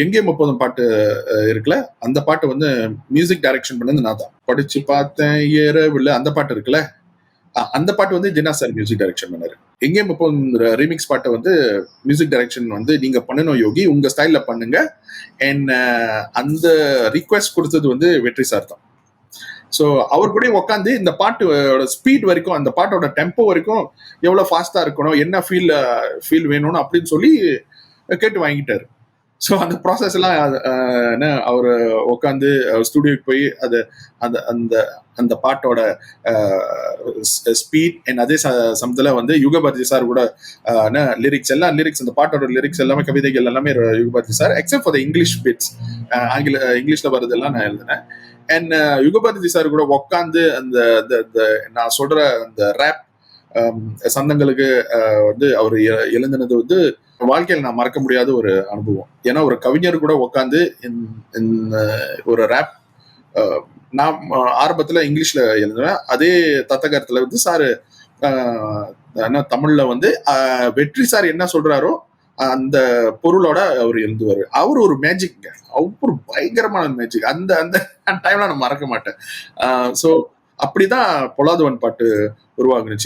எங்கே முப்பதும் பாட்டு இருக்குல்ல, அந்த பாட்டு வந்து மியூசிக் டைரக்ஷன் பண்ணது நான் தான். படிச்சு பார்த்தேன் இரவுல அந்த பாட்டு இருக்குல்ல, அந்த பாட்டு வந்து ஜின்னா சார் மியூசிக் டைரக்ஷன் பண்ணாரு. எங்கே முப்பதும் ரீமிக்ஸ் பாட்டை வந்து மியூசிக் டைரக்ஷன் வந்து நீங்க பண்ணணும் யோகி, உங்க ஸ்டைல்ல பண்ணுங்க. அண்ட் அந்த ரிக்வெஸ்ட் கொடுத்தது வந்து வெற்றி சார் தான். ஸோ அவர் கூட உட்காந்து இந்த பாட்டோட ஸ்பீட் வரைக்கும், அந்த பாட்டோட டெம்போ வரைக்கும் எவ்வளவு ஃபாஸ்டா இருக்கணும், என்ன ஃபீல் வேணும்னு அப்படின்னு சொல்லி கேட்டு வாங்கிட்டாரு. ஸோ அந்த ப்ராசஸ் எல்லாம் என்ன அவர் உட்காந்து ஸ்டுடியோக்கு போய் அது அந்த அந்த அந்த பாட்டோட ஸ்பீட் அண்ட் அதே சமயத்தில் வந்து யுகபாரதி சார் கூட லிரிக்ஸ் அந்த பாட்டோட லிரிக்ஸ் எல்லாமே, கவிதைகள் எல்லாமே Yugabharathi sir, except for the English bits, இங்கிலீஷ்ல வருதெல்லாம் நான் எழுதினேன். அண்ட் யுகபாரதி சார் கூட உட்காந்து அந்த நான் சொல்ற அந்த ரேப் சந்தங்களுக்கு வந்து அவர் எழுந்தினது வந்து வாழ்க்கையில் நான் மறக்க முடியாத ஒரு அனுபவம். ஏன்னா ஒரு கவிஞர் கூட உட்காந்து ஒரு ரேப், நான் ஆரம்பத்துல இங்கிலீஷ்ல எழுதுவேன், அதே தத்தகரத்துல வந்து சாரு தமிழ்ல வந்து வெற்றி சார் என்ன சொல்றாரோ அந்த பொருளோட அவர் எழுதுவாரு. அவர் ஒரு மேஜிக், அவர் பயங்கரமான மேஜிக். அந்த அந்த டைம்ல நான் மறக்க மாட்டேன். ஸோ அப்படிதான் பொல்லாதவன் பாட்டு உருவாகுனுச்சு.